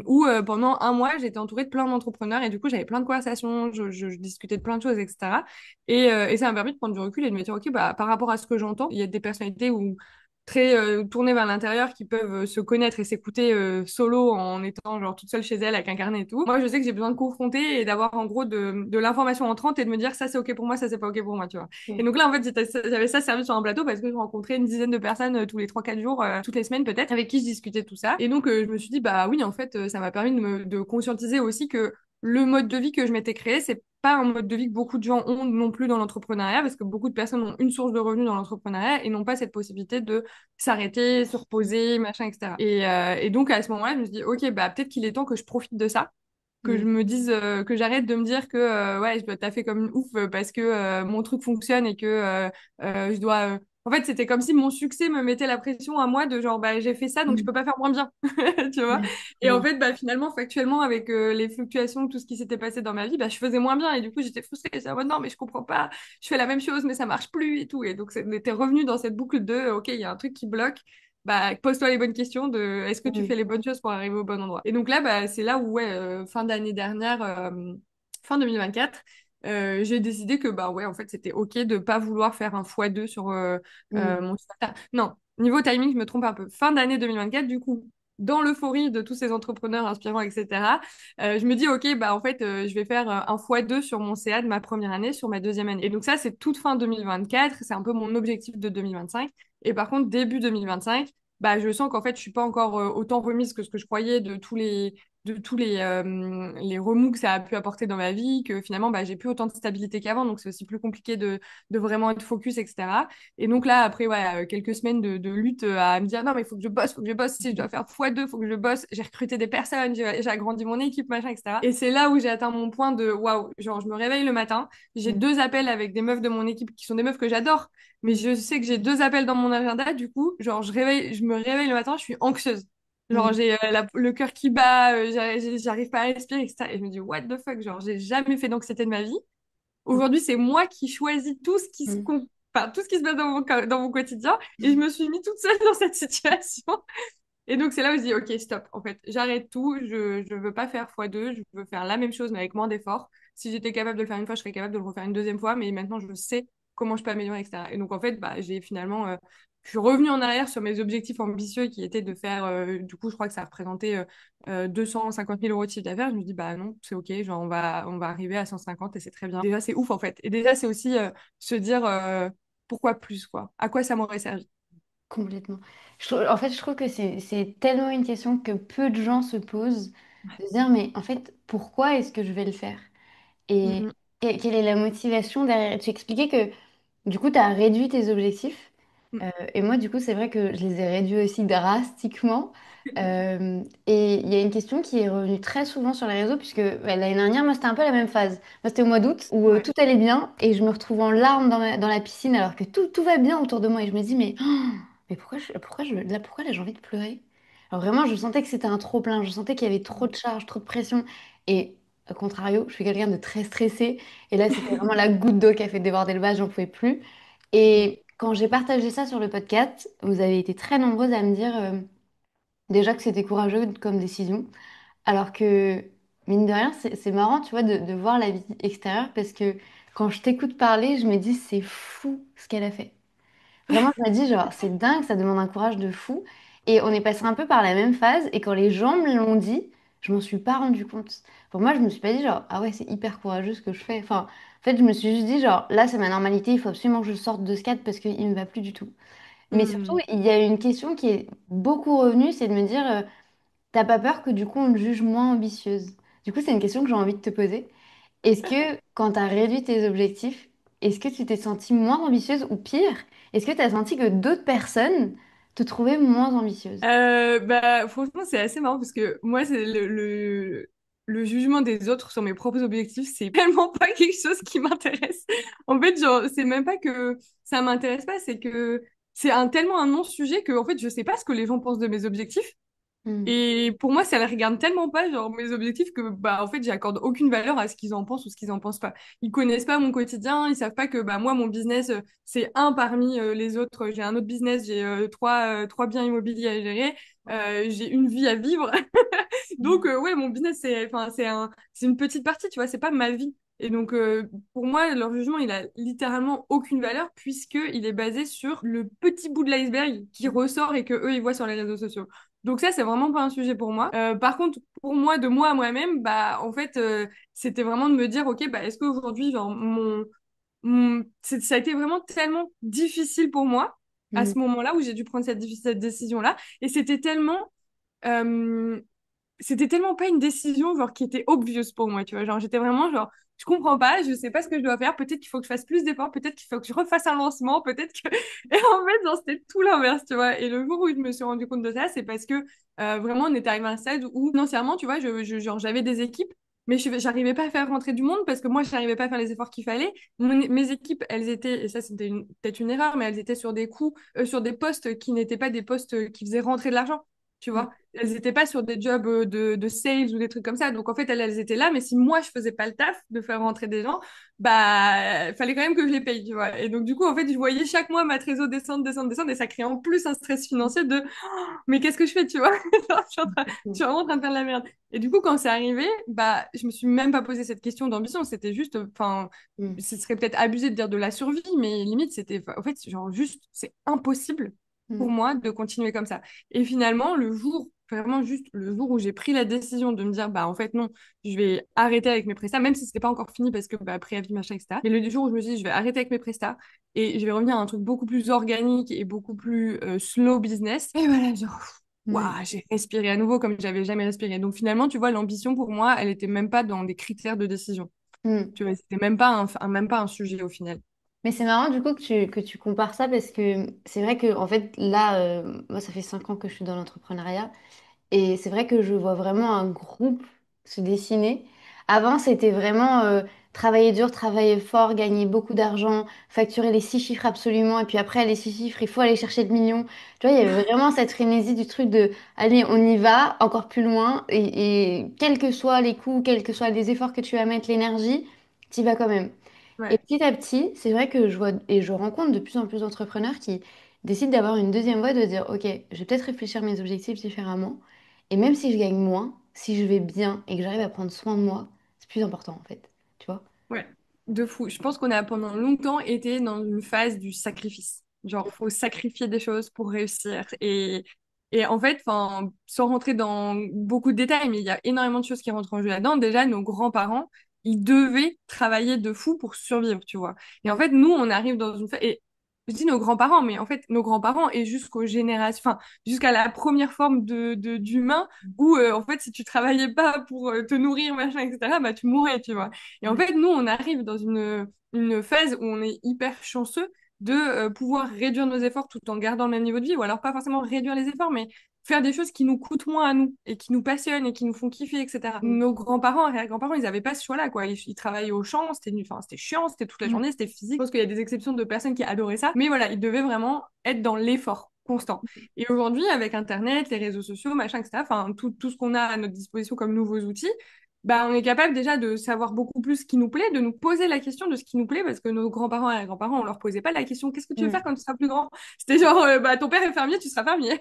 où pendant un mois, j'étais entourée de plein d'entrepreneurs et du coup, j'avais plein de conversations, je discutais de plein de choses, etc. Et ça m'a permis de prendre du recul et de me dire, ok, bah, par rapport à ce que j'entends, il y a des personnalités où très tournées vers l'intérieur qui peuvent se connaître et s'écouter solo en étant genre toute seule chez elle avec un carnet et tout. Moi, je sais que j'ai besoin de confronter et d'avoir en gros de l'information entrante et de me dire ça c'est ok pour moi, ça c'est pas ok pour moi, tu vois. Et Ok. donc là, en fait, j'avais ça servi sur un plateau parce que je rencontrais une dizaine de personnes tous les 3 4 jours, toutes les semaines peut-être, avec qui je discutais de tout ça. Et donc, je me suis dit, bah oui, en fait, ça m'a permis de conscientiser aussi que le mode de vie que je m'étais créé, c'est pas un mode de vie que beaucoup de gens ont non plus dans l'entrepreneuriat, parce que beaucoup de personnes ont une source de revenus dans l'entrepreneuriat et n'ont pas cette possibilité de s'arrêter, se reposer, machin, etc. Et donc à ce moment-là, je me suis dit, ok, bah peut-être qu'il est temps que je profite de ça, que je Mm. me dise, que j'arrête de me dire que ouais, je dois taffer comme une ouf parce que mon truc fonctionne et que je dois. En fait, c'était comme si mon succès me mettait la pression à moi de genre, bah j'ai fait ça, donc je Mm. peux pas faire moins bien, tu vois. Ouais. Et en Ouais. fait, bah finalement, factuellement, avec les fluctuations, tout ce qui s'était passé dans ma vie, bah je faisais moins bien et du coup j'étais frustrée. J'étais en mode non, mais je comprends pas, je fais la même chose, mais ça marche plus et tout. Et donc, on était revenu dans cette boucle de, ok, il y a un truc qui bloque, bah, pose-toi les bonnes questions de est-ce que tu fais Mm. les bonnes choses pour arriver au bon endroit. Et donc là, bah, c'est là où, ouais, fin d'année dernière, fin 2024, j'ai décidé que, bah, ouais, en fait, c'était OK de pas vouloir faire un x2 sur Mm. mon chiffre d'affaires. Non, niveau timing, je me trompe un peu. Fin d'année 2024, du coup, dans l'euphorie de tous ces entrepreneurs inspirants, etc., je me dis, OK, bah, en fait, je vais faire un x2 sur mon CA de ma première année, sur ma deuxième année. Et donc ça, c'est toute fin 2024. C'est un peu mon objectif de 2025. Et par contre, début 2025, bah, je sens qu'en fait, je suis pas encore autant remise que ce que je croyais de tous les remous que ça a pu apporter dans ma vie, que finalement, bah, j'ai plus autant de stabilité qu'avant, donc c'est aussi plus compliqué de vraiment être focus, etc. Et donc là, après, ouais, quelques semaines de lutte à me dire, non, mais il faut que je bosse, si je dois faire fois 2 il faut que je bosse, j'ai recruté des personnes, j'ai agrandi mon équipe, machin, etc. Et c'est là où j'ai atteint mon point de, waouh, genre, je me réveille le matin, j'ai Mm. 2 appels avec des meufs de mon équipe qui sont des meufs que j'adore, mais je sais que j'ai 2 appels dans mon agenda, du coup, genre, je me réveille le matin, je suis anxieuse. Genre, Mm. j'ai le cœur qui bat, j'arrive pas à respirer, etc. Et je me dis, what the fuck, genre, j'ai jamais fait d'anxiété de ma vie. Aujourd'hui, c'est moi qui choisis Mm. enfin, tout ce qui se passe dans mon quotidien. Et je me suis mis toute seule dans cette situation. Et donc, c'est là où je dis, OK, stop. En fait, j'arrête tout. Je veux pas faire x2. Je veux faire la même chose, mais avec moins d'efforts. Si j'étais capable de le faire une fois, je serais capable de le refaire une deuxième fois. Mais maintenant, je sais comment je peux améliorer, etc. Et donc, en fait, bah, j'ai finalement, je suis revenue en arrière sur mes objectifs ambitieux qui étaient de faire, du coup, je crois que ça représentait 250 000 euros de chiffre d'affaires. Je me dis, bah non, c'est OK. Genre, on va arriver à 150 et c'est très bien. Déjà, c'est ouf, en fait. Et déjà, c'est aussi se dire, pourquoi plus, quoi? À quoi ça m'aurait servi? Complètement. En fait, je trouve que c'est tellement une question que peu de gens se posent, de se dire, mais en fait, pourquoi est-ce que je vais le faire? Et Mm, quelle est la motivation derrière? Tu expliquais que du coup, tu as réduit tes objectifs. mm, Et moi, du coup, c'est vrai que je les ai réduits aussi drastiquement. Et il y a une question qui est revenue très souvent sur les réseaux, puisque l'année dernière, moi, c'était un peu la même phase. Moi, c'était au mois d'août, où ouais. tout allait bien, et je me retrouve en larmes dans la piscine, alors que tout va bien autour de moi. Et je me dis, mais pourquoi là, j'ai envie de pleurer? Alors vraiment, je sentais que c'était un trop-plein, je sentais qu'il y avait trop de charges, trop de pression. Et au contrario, je suis quelqu'un de très stressé. Et là, c'était vraiment la goutte d'eau qui a fait déborder le vase, j'en pouvais plus. Et quand j'ai partagé ça sur le podcast, vous avez été très nombreuses à me dire déjà que c'était courageux comme décision. Alors que, mine de rien, c'est marrant, tu vois, de voir la vie extérieure parce que quand je t'écoute parler, je me dis, c'est fou ce qu'elle a fait. Vraiment, je me dis, genre, c'est dingue, ça demande un courage de fou. Et on est passé un peu par la même phase. Et quand les gens me l'ont dit, je m'en suis pas rendu compte. Pour moi, je me suis pas dit, genre, ah ouais, c'est hyper courageux ce que je fais. Enfin, en fait, je me suis juste dit, genre, là, c'est ma normalité, il faut absolument que je sorte de ce cadre parce qu'il me va plus du tout. Mais surtout, Mm. il y a une question qui est beaucoup revenue, c'est de me dire, t'as pas peur que du coup, on te juge moins ambitieuse? Du coup, c'est une question que j'ai envie de te poser. Est-ce que quand tu as réduit tes objectifs, est-ce que tu t'es sentie moins ambitieuse ou pire? Est-ce que tu as senti que d'autres personnes te trouvaient moins ambitieuse? Bah, franchement, c'est assez marrant parce que moi, c'est le jugement des autres sur mes propres objectifs, c'est tellement pas quelque chose qui m'intéresse. En fait, genre, c'est même pas que ça m'intéresse pas, c'est que c'est tellement un non-sujet que, en fait, je sais pas ce que les gens pensent de mes objectifs. Hmm. Et pour moi, ça les regarde tellement pas, genre, mes objectifs, que, bah, en fait, j'accorde aucune valeur à ce qu'ils en pensent ou ce qu'ils en pensent pas. Ils connaissent pas mon quotidien, ils savent pas que, bah, moi, mon business, c'est un parmi les autres. J'ai un autre business, j'ai trois biens immobiliers à gérer, j'ai une vie à vivre. Donc, ouais, mon business, enfin, c'est une petite partie, tu vois, c'est pas ma vie. Et donc, pour moi, leur jugement, il a littéralement aucune valeur puisqu'il est basé sur le petit bout de l'iceberg qui ressort et que eux, ils voient sur les réseaux sociaux. Donc ça, c'est vraiment pas un sujet pour moi. Par contre, pour moi, de moi à moi-même, bah, en fait, c'était vraiment de me dire, OK, bah, est-ce qu'aujourd'hui, genre, ça a été vraiment tellement difficile pour moi à Mm. ce moment-là où j'ai dû prendre cette décision-là. Et euh, c'était tellement pas une décision genre qui était obvious pour moi, tu vois. Genre j'étais vraiment genre je comprends pas, je sais pas ce que je dois faire, peut-être qu'il faut que je fasse plus d'efforts, peut-être qu'il faut que je refasse un lancement, peut-être que et en fait genre c'était tout l'inverse, tu vois. Et le jour où je me suis rendu compte de ça, c'est parce que vraiment on était arrivé à un stade où financièrement, tu vois, genre j'avais des équipes mais j'arrivais pas à faire rentrer du monde parce que moi, j'arrivais pas à faire les efforts qu'il fallait. Mes équipes, elles étaient, et ça c'était peut-être une erreur, mais elles étaient sur des coûts, sur des postes qui n'étaient pas des postes qui faisaient rentrer de l'argent. Tu Mm. vois, elles n'étaient pas sur des jobs de sales ou des trucs comme ça. Donc en fait, elles étaient là, mais si moi je faisais pas le taf de faire rentrer des gens, bah fallait quand même que je les paye, tu vois. Et donc du coup, en fait, je voyais chaque mois ma trésor descendre, descendre, descendre, et ça créait en plus un stress financier de mais qu'est-ce que je fais, tu vois? Genre, je suis vraiment en train de faire de la merde. Et du coup, quand c'est arrivé, bah je me suis même pas posé cette question d'ambition. C'était juste, enfin, Mm. ce serait peut-être abusé de dire de la survie, mais limite, c'était, en fait, genre juste, c'est impossible pour Mm. moi de continuer comme ça. Et finalement, le jour, vraiment juste le jour où j'ai pris la décision de me dire, bah en fait non, je vais arrêter avec mes prestats, même si c'était pas encore fini parce que bah, préavis, machin, etc. Mais le jour où je me suis dit, je vais arrêter avec mes prestats et je vais revenir à un truc beaucoup plus organique et beaucoup plus slow business. Et voilà, genre, Ouais. waouh, j'ai respiré à nouveau comme j'avais jamais respiré. Donc finalement, tu vois, l'ambition pour moi, elle était même pas dans des critères de décision. Mm. Tu vois, c'était même pas un sujet au final. Mais c'est marrant du coup que tu compares ça parce que c'est vrai que en fait là, moi ça fait 5 ans que je suis dans l'entrepreneuriat. Et c'est vrai que je vois vraiment un groupe se dessiner. Avant, c'était vraiment travailler dur, travailler fort, gagner beaucoup d'argent, facturer les 6 chiffres absolument. Et puis après, les 6 chiffres, il faut aller chercher le million. Tu vois, il y avait vraiment cette frénésie du truc de, allez, on y va, encore plus loin. Et quels que soient les coûts, quels que soient les efforts que tu vas mettre, l'énergie, tu y vas quand même. Et Ouais, petit à petit, c'est vrai que je vois et je rencontre de plus en plus d'entrepreneurs qui décident d'avoir une deuxième voie, de dire, OK, je vais peut-être réfléchir mes objectifs différemment. Et même si je gagne moins, si je vais bien et que j'arrive à prendre soin de moi, c'est plus important en fait. Tu vois? ouais, de fou. Je pense qu'on a pendant longtemps été dans une phase du sacrifice. Genre, faut sacrifier des choses pour réussir. Et en fait, enfin, sans rentrer dans beaucoup de détails, mais il y a énormément de choses qui rentrent en jeu là-dedans. Déjà, nos grands-parents, ils devaient travailler de fou pour survivre, tu vois. Et en Mm. fait, nous, on arrive dans une phase. Et je dis nos grands-parents, mais en fait, nos grands-parents et jusqu'aux générations, enfin, jusqu'à la première forme d'humain où, en fait, si tu travaillais pas pour te nourrir, machin, etc., bah, tu mourrais, tu vois. Et en Ouais. fait, nous, on arrive dans une phase où on est hyper chanceux de pouvoir réduire nos efforts tout en gardant le même niveau de vie, ou alors pas forcément réduire les efforts, mais faire des choses qui nous coûtent moins à nous et qui nous passionnent et qui nous font kiffer, etc. Mm. Nos grands-parents, arrière-grands-parents, ils n'avaient pas ce choix-là, quoi. Ils travaillaient au champ, enfin, c'était chiant, c'était toute la Mm. journée, c'était physique. Je pense qu'il y a des exceptions de personnes qui adoraient ça, mais voilà, ils devaient vraiment être dans l'effort constant. Et aujourd'hui, avec Internet, les réseaux sociaux, machin, etc., enfin, tout ce qu'on a à notre disposition comme nouveaux outils, bah, on est capable déjà de savoir beaucoup plus ce qui nous plaît, de nous poser la question de ce qui nous plaît, parce que nos grands-parents et grands-parents, on leur posait pas la question, qu'est-ce que tu veux faire Mm. quand tu seras plus grand? C'était genre, bah, ton père est fermier, tu seras fermier.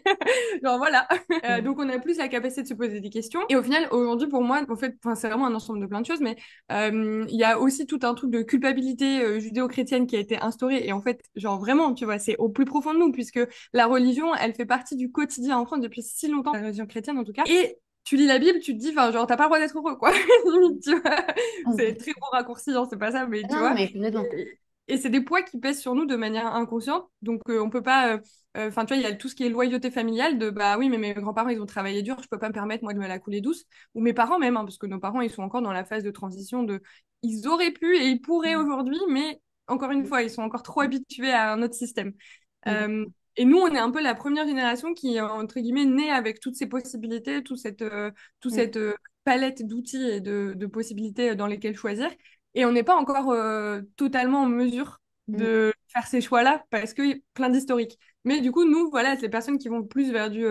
Genre, voilà. Mm. Donc, on a plus la capacité de se poser des questions. Et au final, aujourd'hui, pour moi, en fait, enfin, c'est vraiment un ensemble de plein de choses, mais il y a aussi tout un truc de culpabilité judéo-chrétienne qui a été instauré. Et en fait, genre, vraiment, tu vois, c'est au plus profond de nous, puisque la religion, elle fait partie du quotidien en France depuis si longtemps, la religion chrétienne en tout cas. Et tu lis la Bible, tu te dis, enfin, genre, t'as pas le droit d'être heureux, quoi. Limite, tu vois. C'est Ok. très gros raccourci, genre, c'est pas ça, mais tu Non, vois. mais complètement. Et c'est des poids qui pèsent sur nous de manière inconsciente. Donc, on peut pas. Enfin, tu vois, il y a tout ce qui est loyauté familiale de bah oui, mais mes grands-parents, ils ont travaillé dur, je peux pas me permettre, moi, de me la couler douce. Ou mes parents même, hein, parce que nos parents, ils sont encore dans la phase de transition de. Ils auraient pu et ils pourraient Mm. aujourd'hui, mais encore une fois, ils sont encore trop habitués à un autre système. Euh, Complètement. et nous, on est un peu la première génération qui, entre guillemets, naît avec toutes ces possibilités, toute Mm. cette palette d'outils et de possibilités dans lesquelles choisir. Et on n'est pas encore totalement en mesure Mm. de faire ces choix-là parce que plein d'historiques. Mais du coup, nous, voilà, c'est les personnes qui vont plus vers du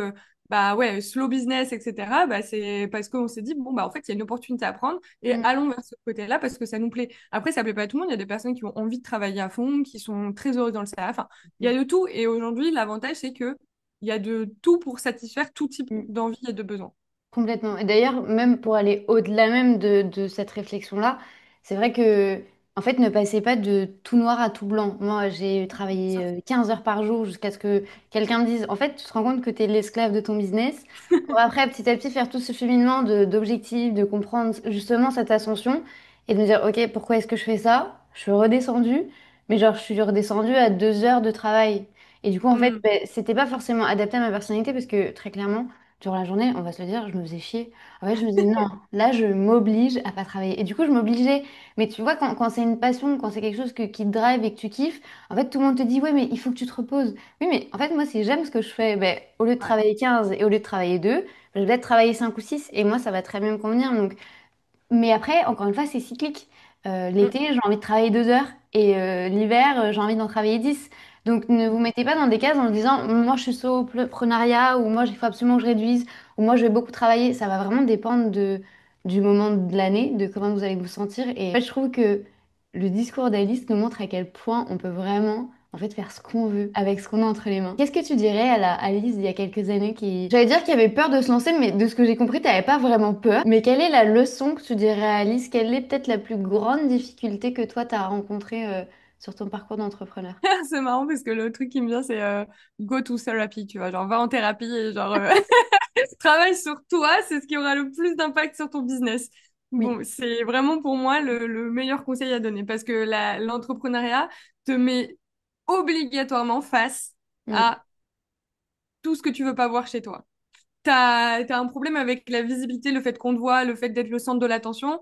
bah ouais, slow business, etc. Bah, c'est parce qu'on s'est dit, bon, bah en fait, il y a une opportunité à prendre et Mm. allons vers ce côté-là parce que ça nous plaît. Après, ça plaît pas à tout le monde. Il y a des personnes qui ont envie de travailler à fond, qui sont très heureuses dans le CA. Enfin, il y a de tout. Et aujourd'hui, l'avantage, c'est que il y a de tout pour satisfaire tout type Mm. d'envie et de besoin. Complètement. Et d'ailleurs, même pour aller au-delà même de cette réflexion-là, c'est vrai que, en fait, ne passez pas de tout noir à tout blanc. Moi, j'ai travaillé Ça. 15 heures par jour jusqu'à ce que quelqu'un me dise, en fait, tu te rends compte que tu es l'esclave de ton business. Pour après, petit à petit, faire tout ce cheminement d'objectifs, de comprendre justement cette ascension et de me dire, OK, pourquoi est-ce que je fais ça? Je suis redescendue, mais genre, je suis redescendue à 2 heures de travail. Et du coup, en fait, Mm. ben, c'était pas forcément adapté à ma personnalité parce que, très clairement, durant la journée, on va se le dire, je me faisais chier. En fait, je me disais, non, là, je m'oblige à pas travailler. Et du coup, je m'obligeais. Mais tu vois, quand c'est une passion, quand c'est quelque chose qui te drive et que tu kiffes, en fait, tout le monde te dit, ouais, mais il faut que tu te reposes. Oui, mais en fait, moi, si j'aime ce que je fais, ben, au lieu de Ouais. travailler 15 et au lieu de travailler 2, ben, je vais peut-être travailler 5 ou 6 et moi, ça va très bien me convenir. Donc, mais après, encore une fois, c'est cyclique. Mm. L'été, j'ai envie de travailler 2 heures et l'hiver, j'ai envie d'en travailler 10. Donc ne vous mettez pas dans des cases en disant, moi je suis soloprenariat ou moi il faut absolument que je réduise ou moi je vais beaucoup travailler. Ça va vraiment dépendre du moment de l'année, de comment vous allez vous sentir. Et en fait, je trouve que le discours d'Alice nous montre à quel point on peut vraiment en fait faire ce qu'on veut avec ce qu'on a entre les mains. Qu'est-ce que tu dirais à la Alice d'il y a quelques années qui... J'allais dire qu'il avait peur de se lancer, mais de ce que j'ai compris, t'avais pas vraiment peur. Mais quelle est la leçon que tu dirais à Alice? Quelle est peut-être la plus grande difficulté que toi t'as rencontrée sur ton parcours d'entrepreneur? C'est marrant parce que le truc qui me vient, c'est go to therapy, tu vois, genre va en thérapie et genre travaille sur toi, c'est ce qui aura le plus d'impact sur ton business. Oui. Bon, c'est vraiment pour moi le meilleur conseil à donner parce que l'entrepreneuriat te met obligatoirement face Mm. à tout ce que tu veux pas voir chez toi. T'as un problème avec la visibilité, le fait qu'on te voit, le fait d'être le centre de l'attention.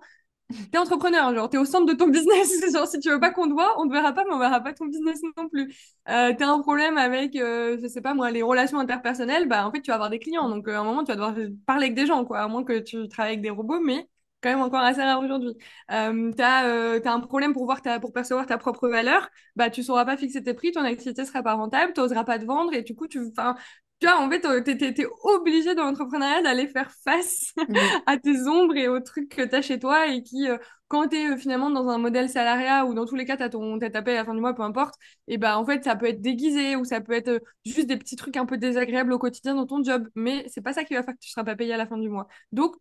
T'es entrepreneur, genre, t'es au centre de ton business. Genre, si tu veux pas qu'on te voit, on te verra pas, mais on verra pas ton business non plus. T'as un problème avec, je sais pas moi, les relations interpersonnelles, bah, en fait, tu vas avoir des clients. Donc, à un moment, tu vas devoir parler avec des gens, quoi. À moins que tu travailles avec des robots, mais quand même encore assez rare aujourd'hui. T'as un problème pour percevoir ta propre valeur, bah, tu sauras pas fixer tes prix, ton activité sera pas rentable, t'oseras pas te vendre, et du coup, enfin, tu vois, en fait, t'es obligé dans l'entrepreneuriat d'aller faire face Mm. à tes ombres et aux trucs que tu as chez toi et qui, quand tu es finalement dans un modèle salariat ou dans tous les cas, tu as ta paie à la fin du mois, peu importe, et bah en fait, ça peut être déguisé ou ça peut être juste des petits trucs un peu désagréables au quotidien dans ton job, mais c'est pas ça qui va faire que tu seras pas payé à la fin du mois. Donc,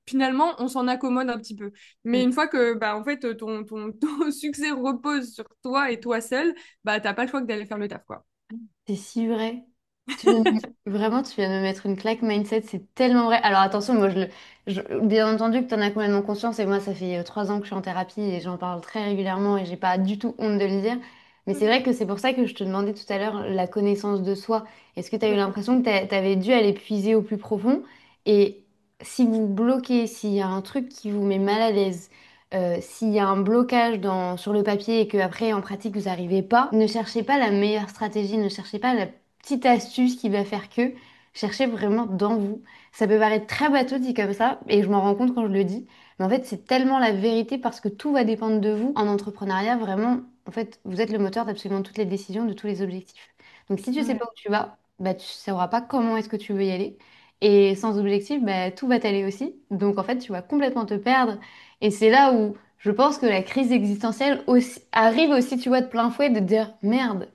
finalement, on s'en accommode un petit peu. Mais Mm. une fois que bah en fait ton succès repose sur toi et toi seul, bah t'as pas le choix que d'aller faire le taf quoi. C'est si vrai. Vraiment, tu viens de me mettre une claque mindset, c'est tellement vrai. Alors attention, moi, bien entendu que tu en as complètement conscience, et moi, ça fait 3 ans que je suis en thérapie et j'en parle très régulièrement et j'ai pas du tout honte de le dire. Mais c'est vrai que c'est pour ça que je te demandais tout à l'heure la connaissance de soi. Est-ce que tu as eu l'impression que tu avais dû aller puiser au plus profond? Et si vous bloquez, s'il y a un truc qui vous met mal à l'aise, s'il y a un blocage sur le papier et que après en pratique vous n'arrivez pas, ne cherchez pas la meilleure stratégie, ne cherchez pas la petite astuce qui va faire que, cherchez vraiment dans vous. Ça peut paraître très bateau dit comme ça, et je m'en rends compte quand je le dis, mais en fait c'est tellement la vérité parce que tout va dépendre de vous. En entrepreneuriat, vraiment, en fait, vous êtes le moteur d'absolument toutes les décisions, de tous les objectifs. Donc si tu sais pas Ouais. où tu vas, bah tu sauras pas comment est-ce que tu veux y aller. Et sans objectif, bah, tout va t'aller aussi. Donc en fait, tu vas complètement te perdre. Et c'est là où je pense que la crise existentielle arrive aussi, tu vois, de plein fouet, de te dire merde.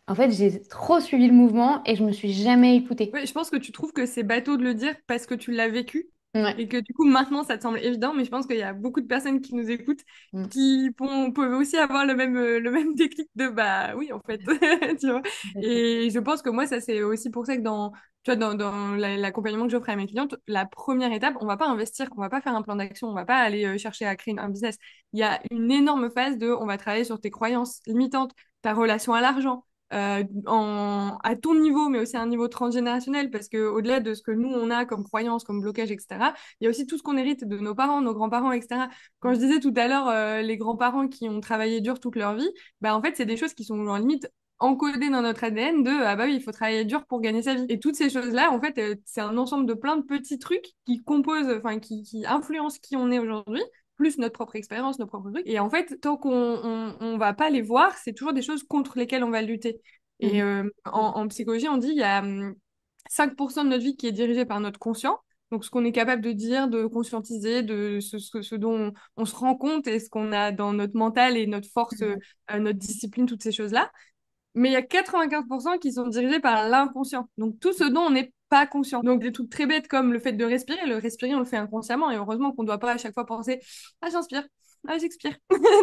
En fait, j'ai trop suivi le mouvement et je me suis jamais écoutée. Ouais, je pense que tu trouves que c'est bateau de le dire parce que tu l'as vécu Ouais. et que du coup maintenant ça te semble évident, mais je pense qu'il y a beaucoup de personnes qui nous écoutent Mm. qui peuvent aussi avoir le même déclic de bah oui en fait, tu vois. Complètement. Et je pense que moi ça c'est aussi pour ça que tu vois, dans l'accompagnement que j'offre à mes clientes, la première étape, on va pas investir, on va pas faire un plan d'action, on va pas aller chercher à créer un business. Il y a une énorme phase de on va travailler sur tes croyances limitantes, ta relation à l'argent à ton niveau, mais aussi à un niveau transgénérationnel, parce que au-delà de ce que nous, on a comme croyances, comme blocage, etc., il y a aussi tout ce qu'on hérite de nos parents, nos grands-parents, etc. Quand je disais tout à l'heure, les grands-parents qui ont travaillé dur toute leur vie, bah, en fait, c'est des choses qui sont en limite encodées dans notre ADN de ah bah oui, il faut travailler dur pour gagner sa vie. Et toutes ces choses-là, en fait, c'est un ensemble de plein de petits trucs qui composent, enfin, qui influencent qui on est aujourd'hui plus notre propre expérience, nos propres trucs. Et en fait, tant qu'on va pas les voir, c'est toujours des choses contre lesquelles on va lutter. Et Mhm. en psychologie, on dit il y a 5% de notre vie qui est dirigée par notre conscient. Donc, ce qu'on est capable de dire, de conscientiser, de ce dont on se rend compte et ce qu'on a dans notre mental et notre force, Mhm. notre discipline, toutes ces choses-là. Mais il y a 95% qui sont dirigés par l'inconscient. Donc, tout ce dont on n'est pas conscient. Donc, des trucs très bêtes comme le fait de respirer. Le respirer, on le fait inconsciemment. Et heureusement qu'on ne doit pas à chaque fois penser, ah, j'inspire. ah, j'expire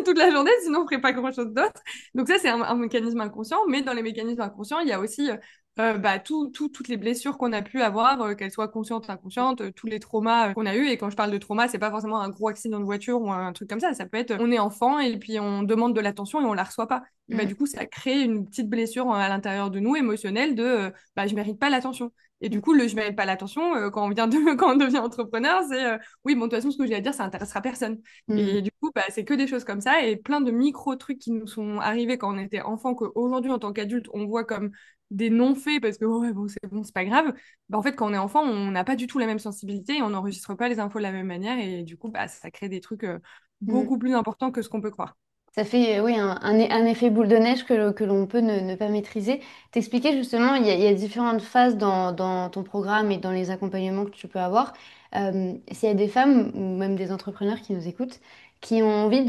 toute la journée, sinon on ferait pas grand-chose d'autre. Donc ça, c'est un mécanisme inconscient. Mais dans les mécanismes inconscients, il y a aussi bah, toutes les blessures qu'on a pu avoir, qu'elles soient conscientes, inconscientes, tous les traumas qu'on a eu. Et quand je parle de trauma, c'est pas forcément un gros accident de voiture ou un truc comme ça. Ça peut être, on est enfant et puis on demande de l'attention et on la reçoit pas. Et bah, Mm. du coup, ça crée une petite blessure à l'intérieur de nous, émotionnelle, de bah, je mérite pas l'attention. Et du coup, le je mérite pas l'attention, quand on vient de, quand on devient entrepreneur, c'est oui, bon, de toute façon, ce que j'ai à dire, ça intéressera personne. Mm. Et du coup, bah, c'est que des choses comme ça et plein de micro-trucs qui nous sont arrivés quand on était enfant, qu'aujourd'hui, en tant qu'adulte, on voit comme des non-faits parce que ouais, bon, c'est pas grave. Bah, en fait, quand on est enfant, on n'a pas du tout la même sensibilité et on n'enregistre pas les infos de la même manière. Et du coup, bah, ça crée des trucs Mm. beaucoup plus importants que ce qu'on peut croire. Ça fait oui, un effet boule de neige que l'on peut ne pas maîtriser. T'expliquer justement, il y a différentes phases dans ton programme et dans les accompagnements que tu peux avoir. S'il y a des femmes ou même des entrepreneurs qui nous écoutent, qui ont envie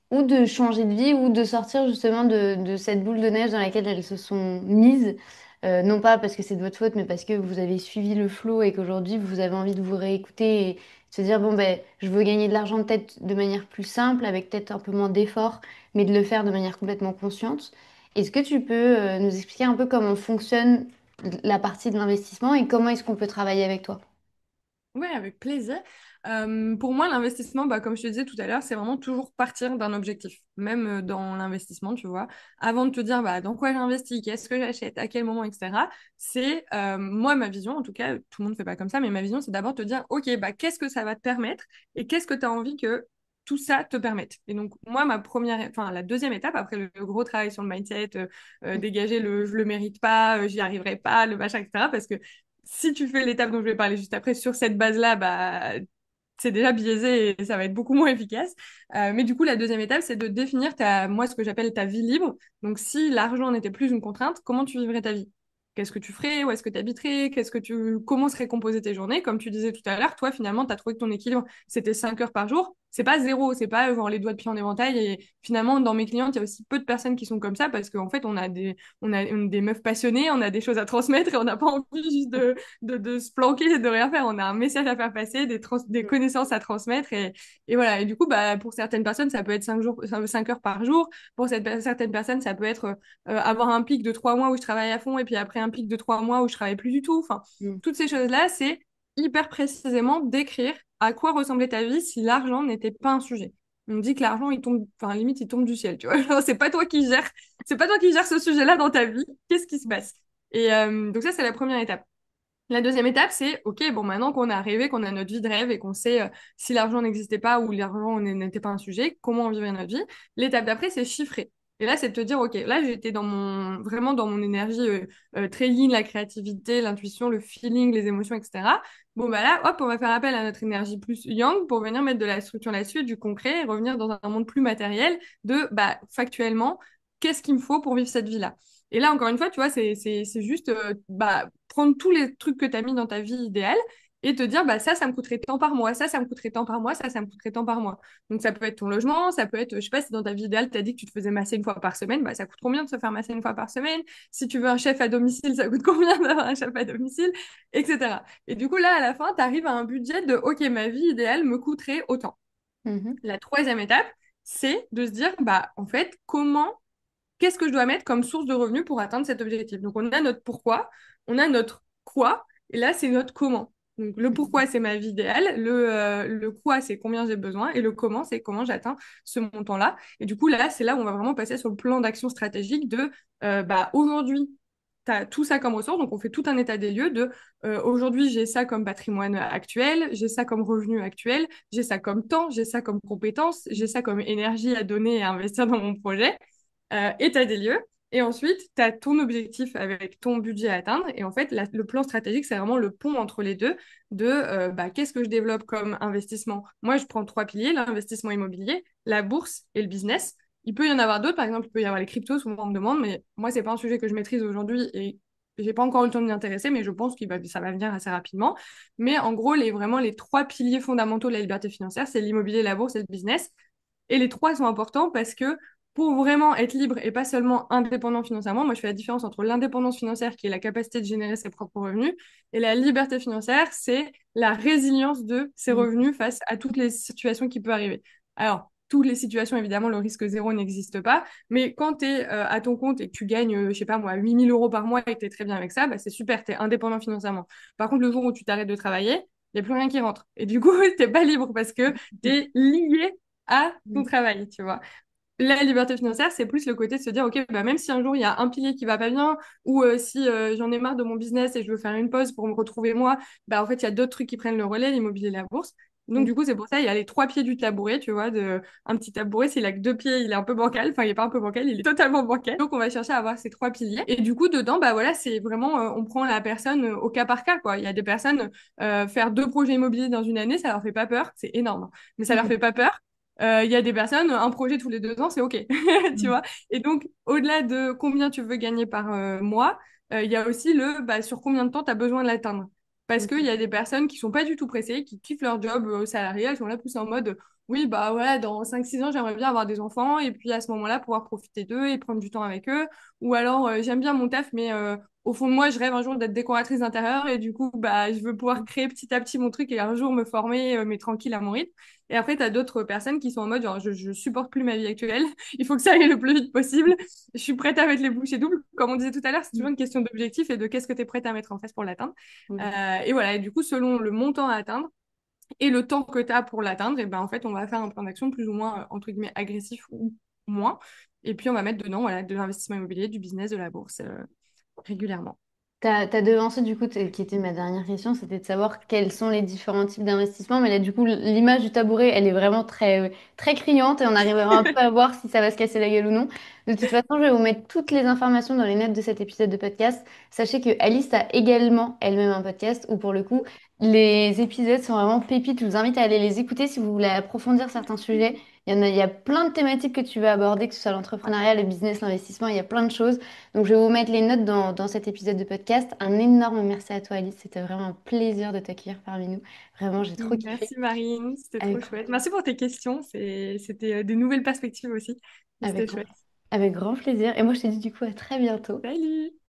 ou de changer de vie ou de sortir justement de cette boule de neige dans laquelle elles se sont mises, non pas parce que c'est de votre faute, mais parce que vous avez suivi le flow et qu'aujourd'hui vous avez envie de vous réécouter et se dire, bon, ben, je veux gagner de l'argent peut-être de manière plus simple, avec peut-être un peu moins d'efforts, mais de le faire de manière complètement consciente. Est-ce que tu peux nous expliquer un peu comment fonctionne la partie de l'investissement et comment est-ce qu'on peut travailler avec toi? Ouais, avec plaisir. Pour moi, l'investissement, bah, comme je te disais tout à l'heure, c'est vraiment toujours partir d'un objectif. Même dans l'investissement, tu vois, avant de te dire bah, dans quoi j'investis, qu'est-ce que j'achète, à quel moment, etc. C'est moi, ma vision, en tout cas, tout le monde ne fait pas comme ça, mais ma vision, c'est d'abord te dire, OK, bah, qu'est-ce que ça va te permettre et qu'est-ce que tu as envie que tout ça te permette. Et donc, moi, la deuxième étape, après le gros travail sur le mindset, dégager le je le mérite pas, j'y arriverai pas, le machin, etc. Parce que si tu fais l'étape dont je vais parler juste après sur cette base-là, bah, c'est déjà biaisé et ça va être beaucoup moins efficace. Mais du coup, la deuxième étape, c'est de définir moi, ce que j'appelle ta vie libre. Donc, si l'argent n'était plus une contrainte, comment tu vivrais ta vie? Qu'est-ce que tu ferais? Où est-ce que tu habiterais? Comment seraient composées tes journées? Comme tu disais tout à l'heure, toi, finalement, tu as trouvé que ton équilibre, c'était 5 heures par jour. C'est pas zéro, c'est pas genre les doigts de pied en éventail. Et finalement, dans mes clientes, il y a aussi peu de personnes qui sont comme ça parce qu'en fait, on a des meufs passionnées, on a des choses à transmettre et on n'a pas envie juste de se planquer et de rien faire. On a un message à faire passer, des connaissances à transmettre et voilà. Et du coup, bah, pour certaines personnes, ça peut être 5 heures par jour. Pour certaines personnes, ça peut être avoir un pic de 3 mois où je travaille à fond et puis après un pic de 3 mois où je travaille plus du tout. Enfin, Mm. toutes ces choses-là, c'est hyper précisément décrire à quoi ressemblait ta vie si l'argent n'était pas un sujet. On dit que l'argent, il tombe, enfin, limite, il tombe du ciel, tu vois. Genre, c'est pas toi qui gères ce sujet-là dans ta vie. Qu'est-ce qui se passe? Et donc ça, c'est la première étape. La deuxième étape, c'est, OK, bon, maintenant qu'on est arrivé, qu'on a notre vie de rêve et qu'on sait si l'argent n'existait pas ou l'argent n'était pas un sujet, comment on vivrait notre vie. L'étape d'après, c'est chiffrer. Et là, c'est de te dire, OK, là, j'étais vraiment dans mon énergie très yin, la créativité, l'intuition, le feeling, les émotions, etc. Bon, bah là, hop, on va faire appel à notre énergie plus yang pour venir mettre de la structure là-dessus, du concret et revenir dans un monde plus matériel de, bah, factuellement, qu'est-ce qu'il me faut pour vivre cette vie-là? Et là, encore une fois, tu vois, c'est juste bah, prendre tous les trucs que tu as mis dans ta vie idéale et te dire, bah, ça me coûterait tant par mois, ça me coûterait tant par mois, ça me coûterait tant par mois. Donc, ça peut être ton logement, ça peut être, je sais pas, si dans ta vie idéale, tu as dit que tu te faisais masser une fois par semaine, bah, ça coûte combien de se faire masser une fois par semaine? Si tu veux un chef à domicile, ça coûte combien d'avoir un chef à domicile, etc. Et du coup, là, à la fin, tu arrives à un budget de, OK, ma vie idéale me coûterait autant. Mhm. La troisième étape, c'est de se dire, bah, en fait, qu'est-ce que je dois mettre comme source de revenus pour atteindre cet objectif? Donc, on a notre pourquoi, on a notre quoi, et là, c'est notre comment. Donc, le pourquoi, c'est ma vie idéale, le quoi, c'est combien j'ai besoin, et le comment, c'est comment j'atteins ce montant-là. Et du coup, là, c'est là où on va vraiment passer sur le plan d'action stratégique de, bah, aujourd'hui, tu as tout ça comme ressource, donc on fait tout un état des lieux de aujourd'hui j'ai ça comme patrimoine actuel, j'ai ça comme revenu actuel, j'ai ça comme temps, j'ai ça comme compétence, j'ai ça comme énergie à donner et à investir dans mon projet état des lieux. Et ensuite, tu as ton objectif avec ton budget à atteindre. Et en fait, le plan stratégique, c'est vraiment le pont entre les deux de bah, qu'est-ce que je développe comme investissement. Moi, je prends trois piliers, l'investissement immobilier, la bourse et le business. Il peut y en avoir d'autres, par exemple, il peut y avoir les cryptos, souvent on me demande, mais moi, c'est pas un sujet que je maîtrise aujourd'hui et j'ai pas encore eu le temps de m'y intéresser, mais je pense que ça va venir assez rapidement. Mais en gros, vraiment les trois piliers fondamentaux de la liberté financière, c'est l'immobilier, la bourse et le business. Et les trois sont importants parce que pour vraiment être libre et pas seulement indépendant financièrement, moi je fais la différence entre l'indépendance financière qui est la capacité de générer ses propres revenus et la liberté financière, c'est la résilience de ses Mhm. revenus face à toutes les situations qui peuvent arriver. Alors, toutes les situations, évidemment, le risque zéro n'existe pas. Mais quand tu es à ton compte et que tu gagnes, je sais pas moi, 8 000 € par mois et que tu es très bien avec ça, bah, c'est super, tu es indépendant financièrement. Par contre, le jour où tu t'arrêtes de travailler, il n'y a plus rien qui rentre. Et du coup, t'es pas libre parce que tu es lié à ton travail, tu vois. La liberté financière, c'est plus le côté de se dire, OK, bah, même si un jour il y a un pilier qui va pas bien, ou si j'en ai marre de mon business et je veux faire une pause pour me retrouver moi, bah, en fait, il y a d'autres trucs qui prennent le relais, l'immobilier, la bourse. Donc, du coup, c'est pour ça, il y a les trois pieds du tabouret, tu vois, un petit tabouret, s'il a que deux pieds, il est un peu bancal. Enfin, il est pas un peu bancal, il est totalement bancal. Donc, on va chercher à avoir ces trois piliers. Et du coup, dedans, bah voilà, c'est vraiment, on prend la personne au cas par cas, quoi. Il y a des personnes, faire deux projets immobiliers dans une année, ça leur fait pas peur, c'est énorme. Mais ça leur fait pas peur. Il y a des personnes, un projet tous les 2 ans, c'est OK, tu vois. Et donc, au-delà de combien tu veux gagner par mois, il y a aussi bah, sur combien de temps tu as besoin de l'atteindre. Parce qu'il y a des personnes qui sont pas du tout pressées, qui kiffent leur job salarié, elles sont là plus en mode, oui, bah voilà, dans 5 6 ans, j'aimerais bien avoir des enfants, et puis à ce moment-là, pouvoir profiter d'eux et prendre du temps avec eux. Ou alors, j'aime bien mon taf, mais au fond de moi, je rêve un jour d'être décoratrice d'intérieur, et du coup, bah, je veux pouvoir créer petit à petit mon truc et un jour me former, mais tranquille à mon rythme. Et après, tu as d'autres personnes qui sont en mode, genre, je supporte plus ma vie actuelle, il faut que ça aille le plus vite possible, je suis prête à mettre les bouchées doubles. Comme on disait tout à l'heure, c'est toujours une question d'objectif et de qu'est-ce que tu es prête à mettre en face pour l'atteindre. Et voilà, et du coup, selon le montant à atteindre et le temps que tu as pour l'atteindre, et ben, en fait, on va faire un plan d'action plus ou moins, entre guillemets, agressif ou moins. Et puis, on va mettre dedans, voilà, de l'investissement immobilier, du business, de la bourse, régulièrement. T'as devancé du coup, qui était ma dernière question, c'était de savoir quels sont les différents types d'investissements. Mais là, du coup, l'image du tabouret, elle est vraiment très criante et on arrivera un peu à voir si ça va se casser la gueule ou non. De toute façon, je vais vous mettre toutes les informations dans les notes de cet épisode de podcast. Sachez que Alice a également elle-même un podcast où pour le coup, les épisodes sont vraiment pépites. Je vous invite à aller les écouter si vous voulez approfondir certains sujets. Il y a plein de thématiques que tu vas aborder, que ce soit l'entrepreneuriat, le business, l'investissement, il y a plein de choses. Donc, je vais vous mettre les notes dans cet épisode de podcast. Un énorme merci à toi, Alice. C'était vraiment un plaisir de t'accueillir parmi nous. Vraiment, j'ai trop kiffé. Merci Marine, c'était trop Avec, chouette. Merci pour tes questions, c'était des nouvelles perspectives aussi. avec, C'était chouette. avec grand plaisir. Et moi, je te dis du coup à très bientôt. Salut!